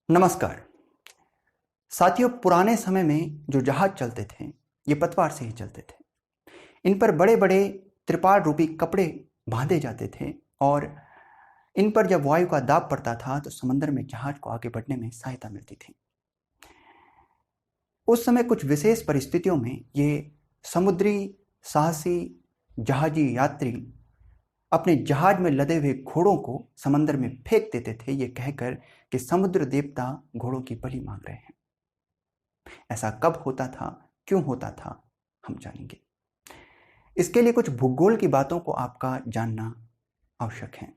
नमस्कार साथियों। पुराने समय में जो जहाज चलते थे ये पतवार से ही चलते थे। इन पर बड़े बड़े त्रिपाल रूपी कपड़े बांधे जाते थे और इन पर जब वायु का दाब पड़ता था तो समंदर में जहाज को आगे बढ़ने में सहायता मिलती थी। उस समय कुछ विशेष परिस्थितियों में ये समुद्री साहसी जहाजी यात्री अपने जहाज में लदे हुए घोड़ों को समंदर में फेंक देते थे, ये कहकर कि समुद्र देवता घोड़ों की बलि मांग रहे हैं। ऐसा कब होता था, क्यों होता था, हम जानेंगे। इसके लिए कुछ भूगोल की बातों को आपका जानना आवश्यक है।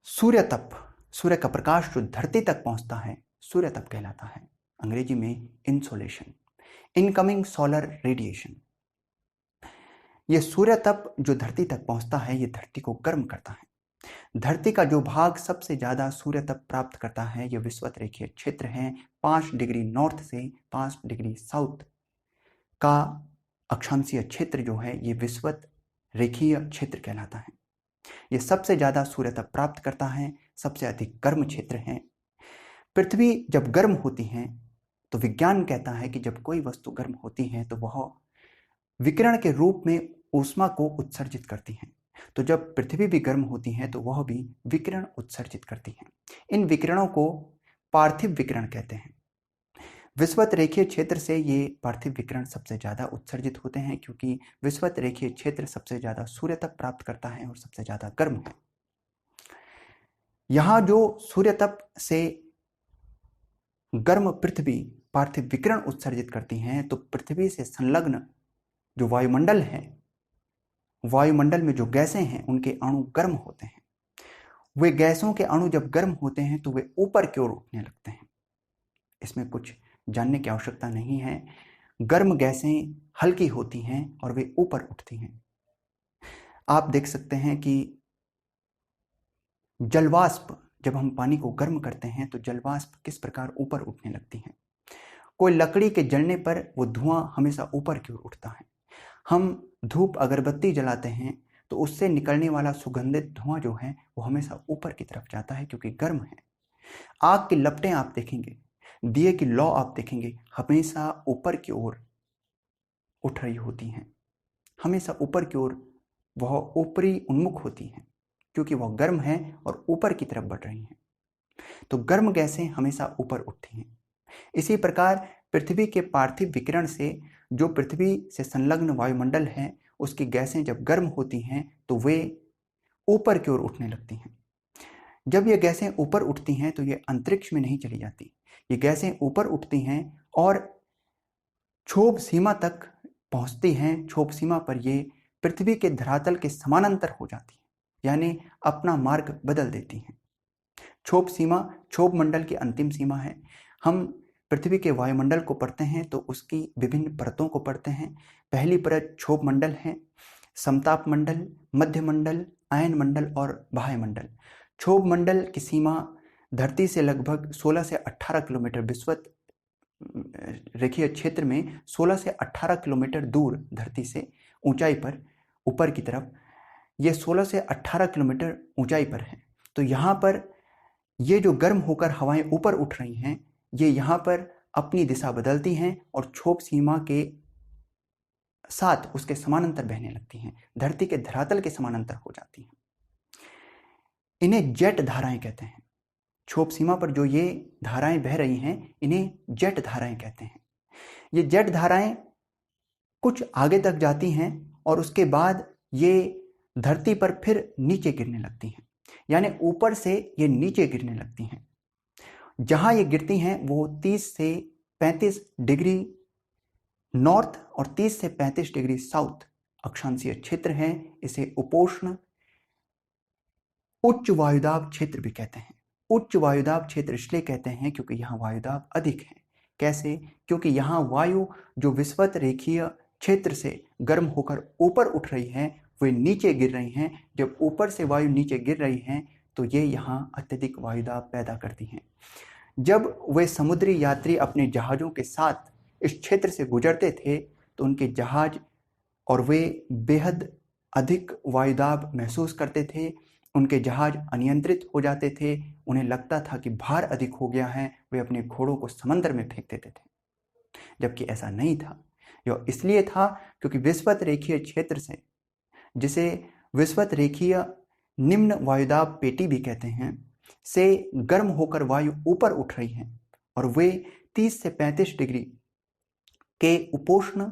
सूर्य तप, सूर्य का प्रकाश जो धरती तक पहुंचता है, सूर्य तप कहलाता है। अंग्रेजी में इंसोलेशन, इनकमिंग सोलर रेडिएशन। ये सूर्य तप जो धरती तक पहुंचता है, ये धरती को गर्म करता है। धरती का जो भाग सबसे ज्यादा सूर्य तप प्राप्त करता है, ये विषुवत रेखीय क्षेत्र है। 5 डिग्री नॉर्थ से 5 डिग्री साउथ का अक्षांशीय क्षेत्र जो है, ये विषुवत रेखीय क्षेत्र कहलाता है। ये सबसे ज्यादा सूर्य तप प्राप्त करता है, सबसे अधिक गर्म क्षेत्र है। पृथ्वी जब गर्म होती है तो विज्ञान कहता है कि जब कोई वस्तु गर्म होती है तो वह विकिरण के रूप में ऊष्मा को उत्सर्जित करती है। तो जब पृथ्वी भी गर्म होती है तो वह भी विकिरण उत्सर्जित करती है। इन विकिरणों को पार्थिव विकिरण कहते हैं। विषुवत रेखीय क्षेत्र से ये पार्थिव विकिरण सबसे ज्यादा उत्सर्जित होते हैं, क्योंकि विषुवत रेखीय क्षेत्र सबसे ज्यादा सूर्य तप प्राप्त करता है और सबसे ज्यादा गर्म है। यहां जो सूर्य तप से गर्म पृथ्वी पार्थिव विकिरण उत्सर्जित करती हैं, तो पृथ्वी से संलग्न जो वायुमंडल है, वायुमंडल में जो गैसें हैं, उनके अणु गर्म होते हैं। वे गैसों के अणु जब गर्म होते हैं तो वे ऊपर की ओर उठने लगते हैं। इसमें कुछ जानने की आवश्यकता नहीं है। गर्म गैसें हल्की होती हैं और वे ऊपर उठती हैं। आप देख सकते हैं कि जलवाष्प, जब हम पानी को गर्म करते हैं तो जलवाष्प किस प्रकार ऊपर उठने लगती है। कोई लकड़ी के जलने पर वो धुआं हमेशा ऊपर की ओर उठता है। हम धूप अगरबत्ती जलाते हैं तो उससे निकलने वाला सुगंधित धुआं जो है वो हमेशा ऊपर की तरफ जाता है, क्योंकि गर्म है। आग की लपटें आप देखेंगे, दिए की लौ आप देखेंगे, हमेशा ऊपर की ओर उठ रही होती हैं। हमेशा ऊपर की ओर वह ऊपरी उन्मुख होती हैं, क्योंकि वह गर्म है और ऊपर की तरफ बढ़ रही हैं। तो गर्म गैसें हमेशा ऊपर उठती हैं। इसी प्रकार पृथ्वी के पार्थिव विकिरण से जो पृथ्वी से संलग्न वायुमंडल है, उसकी गैसें जब गर्म होती हैं तो वे ऊपर की ओर उठने लगती हैं। जब ये गैसें ऊपर उठती हैं तो ये अंतरिक्ष में नहीं चली जाती। ये गैसें ऊपर उठती हैं और क्षोभ सीमा तक पहुंचती हैं। क्षोभ सीमा पर ये पृथ्वी के धरातल के समानांतर हो जाती हैं, यानी अपना मार्ग बदल देती हैं। क्षोभ सीमा क्षोभ मंडल की अंतिम सीमा है। हम पृथ्वी के वायुमंडल को पढ़ते हैं तो उसकी विभिन्न परतों को पढ़ते हैं। पहली परत क्षोभ मंडल है, समताप मंडल, मध्य मंडल, आयन मंडल और बाह्य मंडल। क्षोभ मंडल की सीमा धरती से लगभग 16 से 18 किलोमीटर, विषुवत रेखीय क्षेत्र में 16 से 18 किलोमीटर दूर धरती से ऊंचाई पर ऊपर की तरफ, ये 16 से 18 किलोमीटर ऊंचाई पर है। तो यहाँ पर ये जो गर्म होकर हवाएं ऊपर उठ रही हैं, ये यहाँ पर अपनी दिशा बदलती हैं और क्षोभ सीमा के साथ उसके समानांतर बहने लगती हैं, धरती के धरातल के समानांतर हो जाती हैं। इन्हें जेट धाराएं कहते हैं। क्षोभ सीमा पर जो ये धाराएं बह रही हैं, इन्हें जेट धाराएं कहते हैं। ये जेट धाराएं कुछ आगे तक जाती हैं और उसके बाद ये धरती पर फिर नीचे गिरने लगती हैं, यानी ऊपर से ये नीचे गिरने लगती हैं। जहां ये गिरती हैं वो 30 से 35 डिग्री नॉर्थ और 30 से 35 डिग्री साउथ अक्षांशीय क्षेत्र है। इसे उपोष्ण उच्च वायुदाब क्षेत्र भी कहते हैं। उच्च वायुदाब क्षेत्र इसलिए कहते हैं क्योंकि यहाँ वायुदाब अधिक है। कैसे? क्योंकि यहाँ वायु जो विषुवत रेखीय क्षेत्र से गर्म होकर ऊपर उठ रही है, वे नीचे गिर रही हैं। जब ऊपर से वायु नीचे गिर रही हैं तो ये यहाँ अत्यधिक वायुदाब पैदा करती हैं। जब वे समुद्री यात्री अपने जहाज़ों के साथ इस क्षेत्र से गुजरते थे तो उनके जहाज और वे बेहद अधिक वायुदाब महसूस करते थे उनके जहाज अनियंत्रित हो जाते थे, उन्हें लगता था कि भार अधिक हो गया है, वे अपने घोड़ों को समंदर में फेंक देते थे। जबकि ऐसा नहीं था। यह इसलिए था क्योंकि विषुवत रेखीय क्षेत्र से, जिसे विषुवत रेखीय निम्न वायुदाब पेटी भी कहते हैं, से गर्म होकर वायु ऊपर उठ रही है और वे 30 से 35 डिग्री के उपोष्ण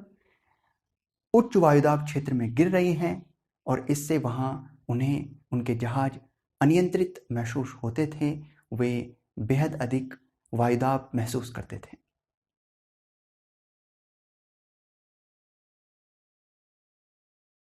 उच्च वायुदाब क्षेत्र में गिर रही हैं और इससे वहाँ उन्हें उनके जहाज अनियंत्रित महसूस होते थे। वे बेहद अधिक वायुदाब महसूस करते थे।